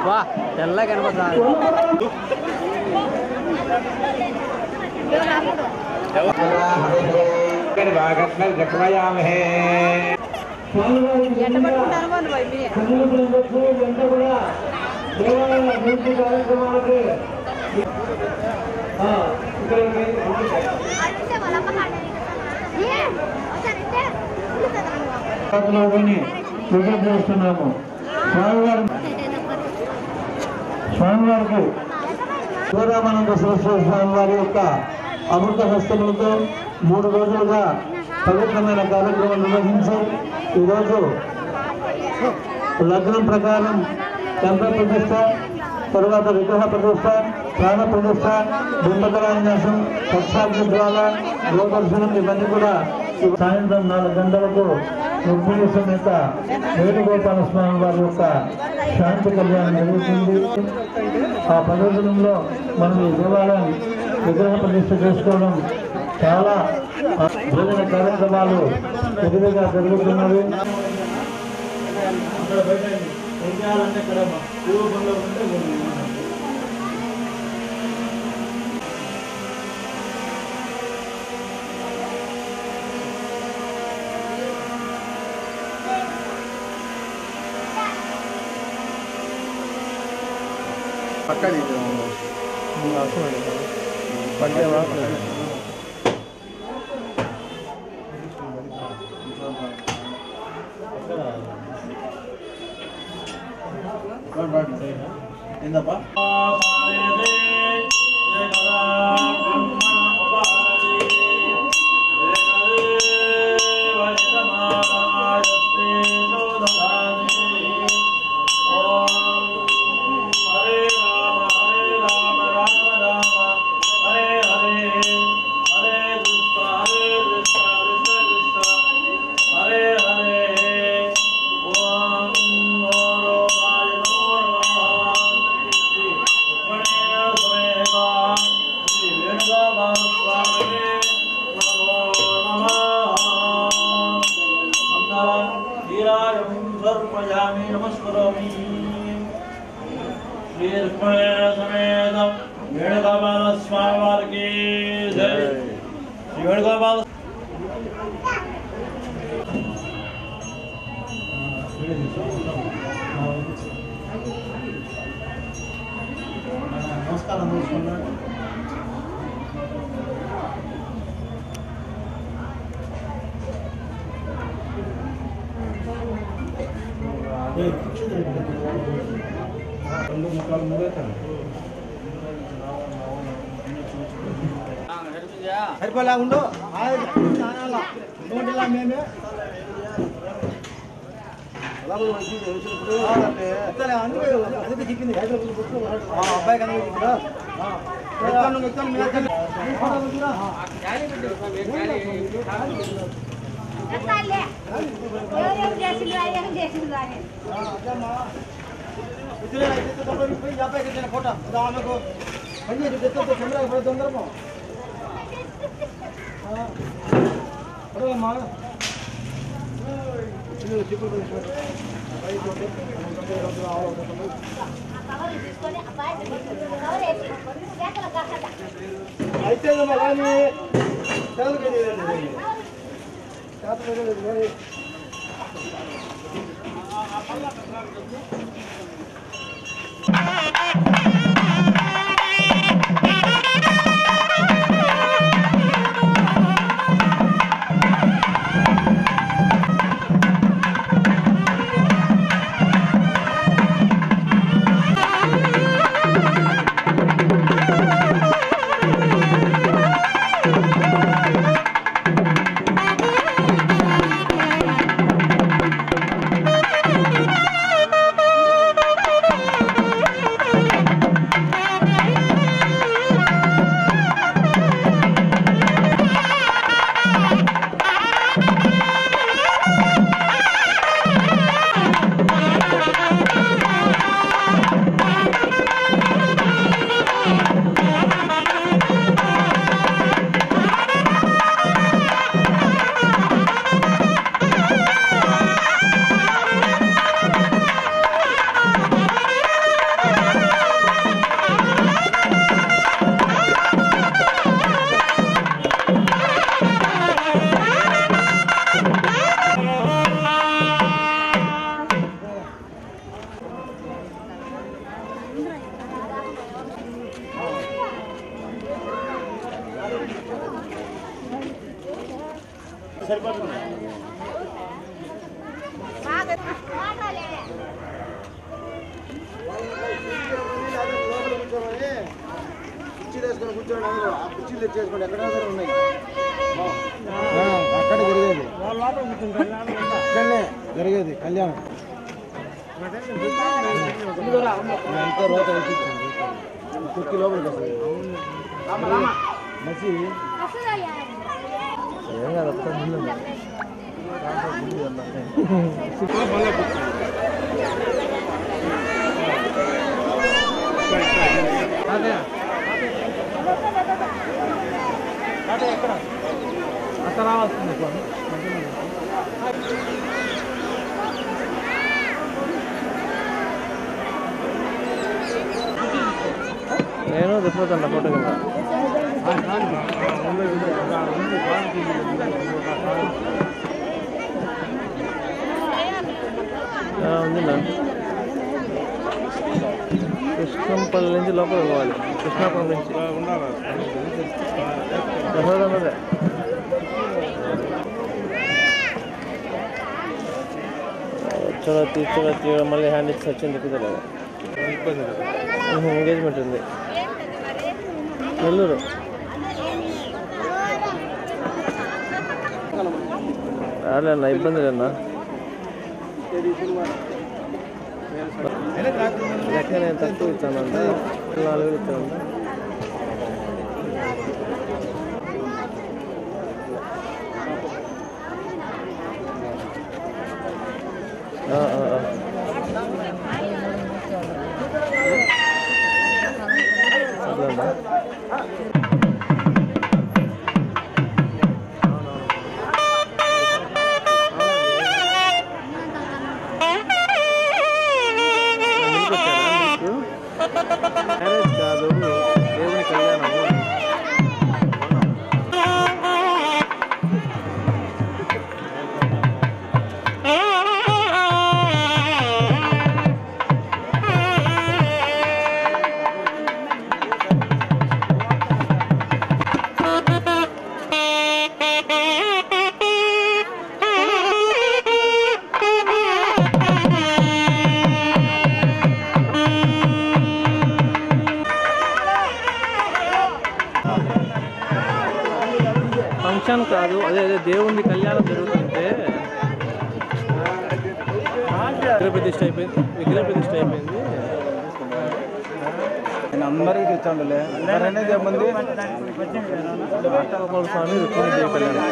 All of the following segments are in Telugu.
वाह चल कनपड़ा స్వామివారికి శివరామానంద సరస్వతి స్వామి వారి యొక్క అమృత హస్తములతో 3 రోజులుగా పవిత్రమైన కార్యక్రమం నిర్వహించి ఈరోజు లగ్నం ప్రకారం యంత్ర ప్రతిష్ట, తరువాత విగ్రహ ప్రతిష్ట, ప్రాణ ప్రతిష్ట, బింబకరాన్యాసం, పక్షాగ్ని జ్వాల, గోదర్శనం ఇవన్నీ కూడా సాయంత్రం 4 గంటలకు రుక్మిణి సమేత వేణుగోపాల స్వామి వారి యొక్క శాంతి కళ్యాణం జరుగుతుంది. ఆ పర్వదినంలో మనం ఈ దేవాలయం విగ్రహ ప్రతిష్ట చేసుకోవడం చాలా భోజన కార్యక్రమాలు విరివిగా జరుగుతున్నవి. పక్క ఏందప్పా नमस्करोमि श्री रुक्मिणी समेत वेणुगोपाल स्वामी वारी की जय। श्री वेणुगोपाल नमस्कार సరిపోలా ఉండు మేమే అందుకే చెప్పింది అబ్బాయి కనుక ఫోటో తొందరమా చిక్కుడు అయితే సరిపోతుంది. కుర్చీలు వేసుకొని కూర్చోండి. అందరూ ఆ కుర్చీలు తెచ్చేసుకోండి. ఎక్కడ ఉన్నాయి అక్కడ జరిగేది, ఇక్కడనే జరిగేది కళ్యాణం. ఎంతో రోజు అయిపోయింది. కుర్చీ లోపలికి వస్తుంది మసి ఏం కాదు. అదే ఎక్కడ అక్కడ రావాల్సింది. నేను దిగిపోతాను ఫోటో కింద. ఉందిన్నా కృష్ణంపల్లి నుంచి లోపల పోవాలి. కృష్ణాపురం నుంచి అదే చలో తీయడం మళ్ళీ హ్యాండ్ ఇచ్చి వచ్చింది కుదరలేదు. ఎంగేజ్మెంట్ ఉంది నెల్లూరు. రాలేనా, ఇబ్బంది లేనా? లెక్క నేను తక్కువ ఇచ్చానంట, 4,000 ఇచ్చానంట. మ్యారేజ్ కాదు, దేవుని కళ్యాణము. ఫంక్షన్ కాదు, అదే దేవుని కళ్యాణం జరుగుతుంటే విగ్రహప్రతిష్ఠ అయిపోయింది. నేను అందరికీ తెచ్చాండులే. ఏమంది స్వామి రుక్మిణీదేవి కళ్యాణం.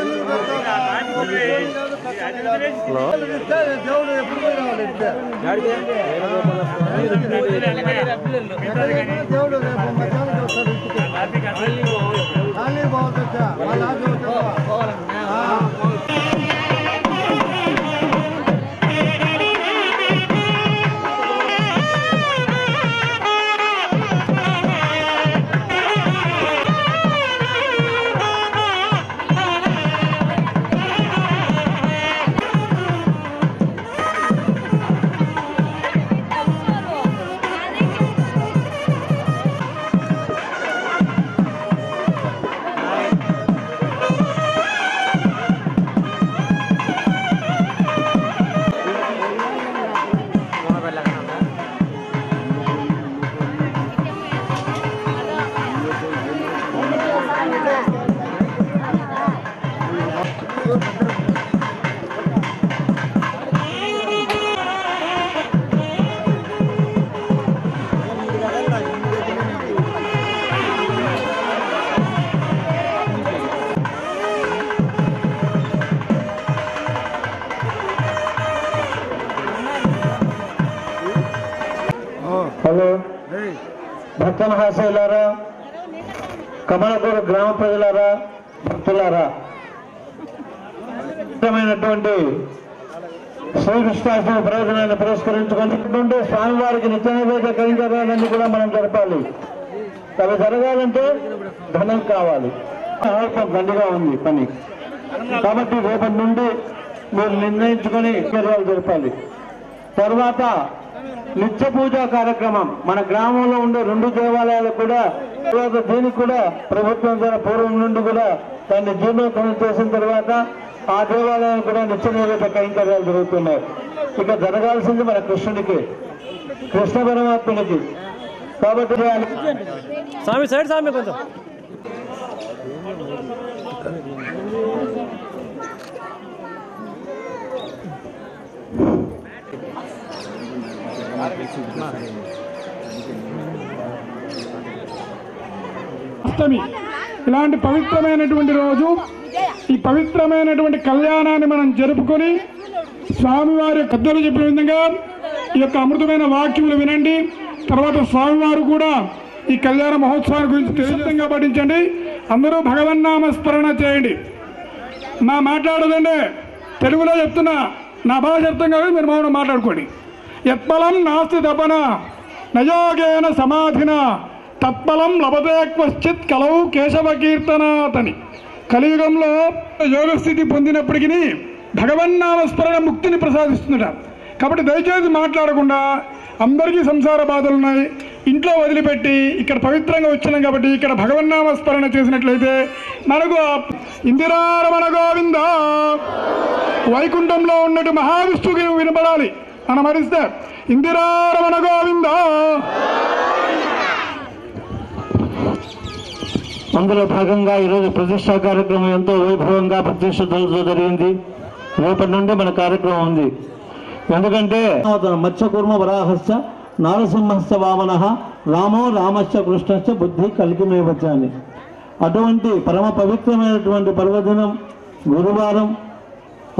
హలో భక్త మహాశయులారా, కమలకూరు గ్రామ ప్రజలారా, భక్తులారా, శ్రీకృష్ణాష్టమి ప్రయోజనాన్ని పురస్కరించుకున్నటువంటి స్వామివారికి నిత్య నైవేద్య కైంకర్యాలన్నీ కూడా మనం జరపాలి. అవి జరగాలంటే ధనం కావాలి. దండిగా ఉంది పని. కాబట్టి రేపటి నుండి మీరు నిర్ణయించుకొని కైంకర్యాలు జరపాలి. తర్వాత నిత్య పూజా కార్యక్రమం మన గ్రామంలో ఉండే 2 దేవాలయాలు కూడా దీనికి కూడా ప్రభుత్వం ద్వారా పూర్వం నుండి కూడా దాన్ని జీర్ణోద్ధరణ చేసిన తర్వాత ఆ దేవాలయాలు కూడా నిత్య నైవేద్య కైంకర్యాలు జరుగుతున్నాయి. ఇక జరగాల్సింది మన కృష్ణుడికి, కృష్ణ పరమాత్ముడికి. కాబట్టి స్వామి సైడ్ స్వామి కొంచెం అష్టమి ఇలాంటి పవిత్రమైనటువంటి రోజు, ఈ పవిత్రమైనటువంటి కళ్యాణాన్ని మనం జరుపుకొని స్వామివారి పెద్దలు చెప్పిన విధంగా ఈ యొక్క అమృతమైన వాక్యములు వినండి. తర్వాత స్వామివారు కూడా ఈ కళ్యాణ మహోత్సవాన్ని గురించి తెలిసిగా పఠించండి. అందరూ భగవన్నామస్మరణ చేయండి. మాట్లాడదండి, తెలుగులో చెప్తున్నా, నా భాష అర్థం కాదు, మీరు మౌనం మాట్లాడుకోండి. యత్ఫలం నాస్తి తపన నయోగేన సమాధిన తత్ఫలం లభతే క్వశ్చిత్ కలౌ కేశవ కీర్తనాతని. కలియుగంలో యోగస్థితి పొందినప్పటికీ భగవన్నామస్మరణ ముక్తిని ప్రసాదిస్తుందట. కాబట్టి దయచేసి మాట్లాడకుండా, అందరికీ సంసార బాధలు ఉన్నాయి, ఇంట్లో వదిలిపెట్టి ఇక్కడ పవిత్రంగా వచ్చినాం కాబట్టి ఇక్కడ భగవన్నామస్మరణ చేసినట్లయితే మనకు ఇందిరారమణ గోవింద వైకుంఠంలో ఉన్నట్టు మహావిష్ణువుకి వినపడాలి. మనం హరిస్తే ఇందిరారమణ గోవింద. అందులో భాగంగా ఈరోజు ప్రతిష్టా కార్యక్రమం ఎంతో వైభవంగా ప్రతిష్టతో జరిగింది. రేపటి నుండి మన కార్యక్రమం ఉంది. ఎందుకంటే మత్స్యకూర్మ వరాహస్య నారసింహస్య వామన రామో రామస్య కృష్ణస్య బుద్ధి కలికిమేవచ్చ అని. అటువంటి పరమ పవిత్రమైనటువంటి పర్వదినం గురువారం,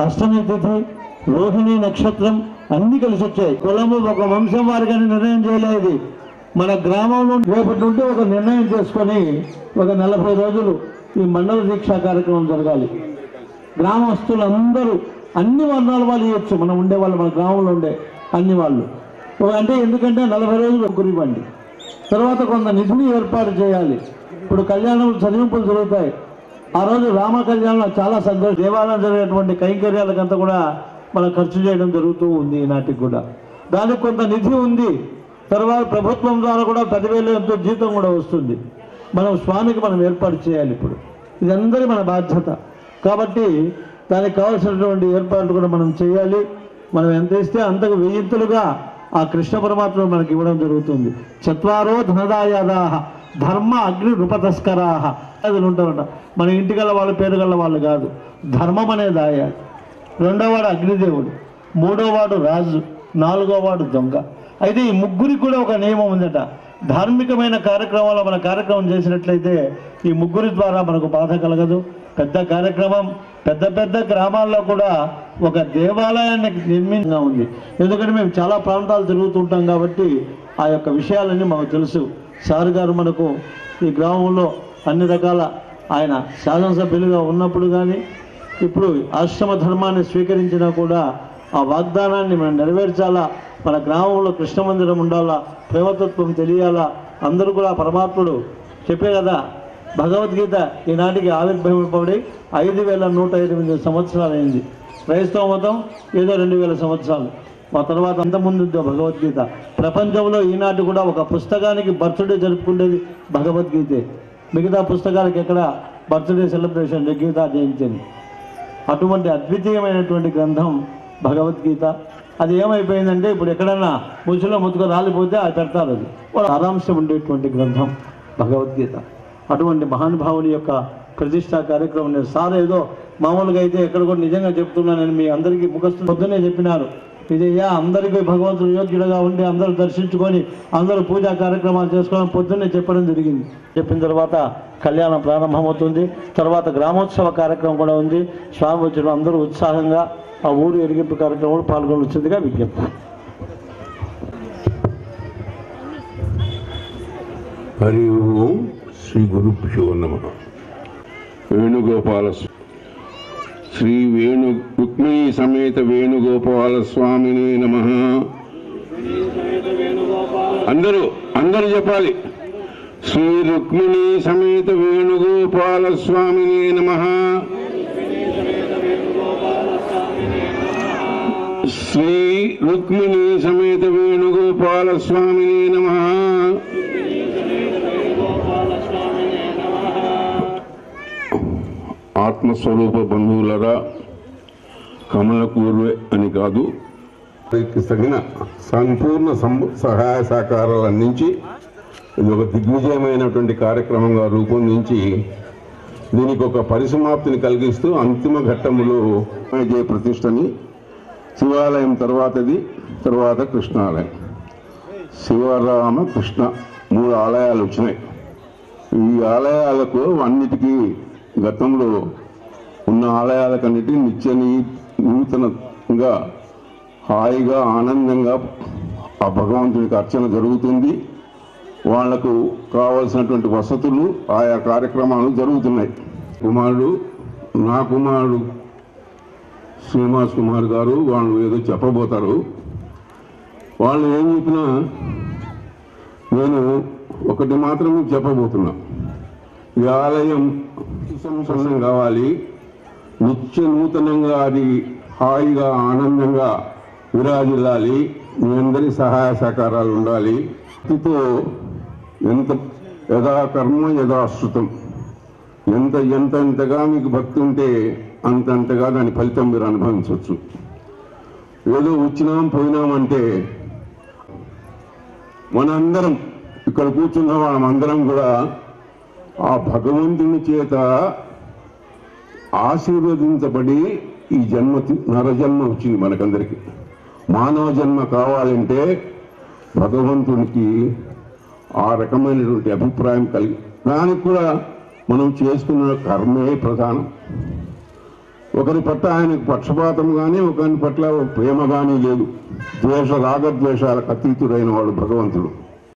అష్టమి తిథి, రోహిణి నక్షత్రం అన్ని కలిసి వచ్చాయి. కులము ఒక వంశం వారికని నిర్ణయం చేయలేదు. మన గ్రామంలో రేపటి నుండి ఒక నిర్ణయం చేసుకొని ఒక 40 రోజులు ఈ మండల దీక్షా కార్యక్రమం జరగాలి. గ్రామస్తులందరూ అన్ని వర్ణాల వాళ్ళు ఇవ్వచ్చు. మనం ఉండేవాళ్ళు, మన గ్రామంలో ఉండే అన్ని వాళ్ళు అంటే, ఎందుకంటే 40 రోజులు గురివ్వండి. తర్వాత కొంత నిధిని ఏర్పాటు చేయాలి. ఇప్పుడు కళ్యాణములు చదివింపులు జరుగుతాయి. ఆ రోజు రామ కళ్యాణంలో చాలా సంతోషం. దేవాలయం జరిగేటువంటి కైంకర్యాలకంతా కూడా మనం ఖర్చు చేయడం జరుగుతూ ఉంది ఈనాటికి కూడా. దానికి కొంత నిధి ఉంది. తర్వాత ప్రభుత్వం ద్వారా కూడా 10,000 ఎంతో జీతం కూడా వస్తుంది. మనం స్వామికి మనం ఏర్పాటు చేయాలి. ఇప్పుడు ఇదందరి మన బాధ్యత. కాబట్టి దానికి కావాల్సినటువంటి ఏర్పాట్లు కూడా మనం చేయాలి. మనం ఎంత ఇస్తే అంతకు 1000 ఆ కృష్ణ పరమాత్మ మనకి ఇవ్వడం జరుగుతుంది. చత్వారో ధనదాయాదాహ ధర్మ అగ్ని నృపతస్కరాహ అది ఉంటారట. మన ఇంటికల్ల వాళ్ళ పేరు గల్ల వాళ్ళు కాదు, ధర్మం అనే దాయాలి. 2వ వాడు అగ్నిదేవుడు, 3వ వాడు రాజు, 4వ వాడు దొంగ. అయితే ఈ ముగ్గురికి కూడా ఒక నియమం ఉందట. ధార్మికమైన కార్యక్రమాలు మన కార్యక్రమం చేసినట్లయితే ఈ ముగ్గురి ద్వారా మనకు బాధ కలగదు. పెద్ద కార్యక్రమం పెద్ద గ్రామాల్లో కూడా ఒక దేవాలయాన్ని నిర్మించగా ఉంది. ఎందుకంటే మేము చాలా ప్రాంతాలు తిరుగుతుంటాం కాబట్టి ఆ యొక్క విషయాలన్నీ మాకు తెలుసు. సార్ గారు మనకు ఈ గ్రామంలో అన్ని రకాల ఆయన శాసనసభ్యులుగా ఉన్నప్పుడు కానీ ఇప్పుడు ఆశ్రమ ధర్మాన్ని స్వీకరించినా కూడా ఆ వాగ్దానాన్ని మనం నెరవేర్చాలా. మన గ్రామంలో కృష్ణ మందిరం ఉండాలా, ప్రేమతత్వం తెలియాలా. అందరూ కూడా పరమాత్ముడు చెప్పే కదా, భగవద్గీత ఈనాటికి ఆవిర్భవింపబడి 5,108 సంవత్సరాలు అయింది. క్రైస్తవ మతం ఏదో 2,000 సంవత్సరాలు. మా తర్వాత అంతకుముందు భగవద్గీత. ప్రపంచంలో ఈనాటి కూడా ఒక పుస్తకానికి బర్త్డే జరుపుకునేది భగవద్గీతే. మిగతా పుస్తకాలకు ఎక్కడ బర్త్డే సెలబ్రేషన్ గీతా జయంతిని. అటువంటి అద్వితీయమైనటువంటి గ్రంథం భగవద్గీత. అది ఏమైపోయిందంటే ఇప్పుడు ఎక్కడన్నా ముచ్చులో ముచ్చుకు రాలిపోతే అది పెడతారు. అది సారాంశం ఉండేటువంటి గ్రంథం భగవద్గీత. అటువంటి మహానుభావుని యొక్క ప్రతిష్టా కార్యక్రమం నేను సార్ ఏదో మామూలుగా అయితే ఎక్కడ కూడా నిజంగా చెప్తున్నానని మీ అందరికీ ముఖస్థులు పొద్దునే చెప్పినారు. ఇదయ్యా అందరికీ భగవంతుడు యోగ్యుడుగా ఉండి అందరూ దర్శించుకొని అందరూ పూజా కార్యక్రమాలు చేసుకోవడం పొద్దున్నే చెప్పడం జరిగింది. చెప్పిన తర్వాత కళ్యాణం ప్రారంభమవుతుంది. తర్వాత గ్రామోత్సవ కార్యక్రమం కూడా ఉంది. స్వామి వచ్చిన అందరూ ఉత్సాహంగా ఆ ఊరు ఎరిగింపు కార్యక్రమంలో పాల్గొనవలసిందిగా విజ్ఞప్తి. హరి ఓం శ్రీ గురుభ్యో నమః. వేణుగోపాల శ్రీ రుక్మిణీ సమేత వేణుగోపాల స్వామిని నమః. అందరూ చెప్పాలి. శ్రీ రుక్మిణీ సమేత వేణుగోపాల స్వామిని నమః. శ్రీ రుక్మిణీ సమేత వేణుగోపాల స్వామిని నమః. ఆత్మస్వరూప బంధువులరా, కమలకూర్వే అని కాదు, తగిన సంపూర్ణ సహాయ సహకారాలు అందించి ఇది ఒక దిగ్విజయమైనటువంటి కార్యక్రమంగా రూపొందించి దీనికి ఒక పరిసమాప్తిని కలిగిస్తూ అంతిమ ఘట్టములో జయ ప్రతిష్టని శివాలయం తర్వాత కృష్ణాలయం, శివరామ కృష్ణ 3 ఆలయాలు వచ్చినాయి. ఈ ఆలయాలకు అన్నిటికీ గతంలో ఉన్న ఆలయాలకన్నిటి నూతనంగా హాయిగా ఆనందంగా ఆ భగవంతునికి అర్చన జరుగుతుంది. వాళ్లకు కావలసినటువంటి వసతులు, ఆయా కార్యక్రమాలు జరుగుతున్నాయి. నా కుమారుడు శ్రీనివాస్ కుమార్ గారు వాళ్ళు ఏదో చెప్పబోతారు. వాళ్ళు ఏం చెప్పినా నేను ఒకటి మాత్రమే చెప్పబోతున్నా. ఈ ఆలయం సుసంపన్నం కావాలి, నూతనంగా అది హాయిగా ఆనందంగా విరాజిల్లాలి. మీ అందరి సహాయ సహకారాలు ఉండాలి. భక్తితో ఎంత యథాకర్మ యథాశ్రుతం, ఎంతగా మీకు భక్తి ఉంటే అంతగా దాని ఫలితం మీరు అనుభవించవచ్చు. ఏదో వచ్చినాం పోయినామంటే మనందరం ఇక్కడ కూర్చున్న వాళ్ళమందరం కూడా ఆ భగవంతుని చేత ఆశీర్వదించబడి ఈ నరజన్మ వచ్చింది మనకందరికి. మానవ జన్మ కావాలంటే భగవంతునికి ఆ రకమైనటువంటి అభిప్రాయం కలిగి, దానికి కూడా మనం చేసుకున్న కర్మే ప్రధానం. ఒకరి పట్ల ఆయనకు పక్షపాతం కానీ, ఒకరి పట్ల ప్రేమ కానీ లేదు. రాగద్వేషాలకు అతీతుడైన వాడు భగవంతుడు.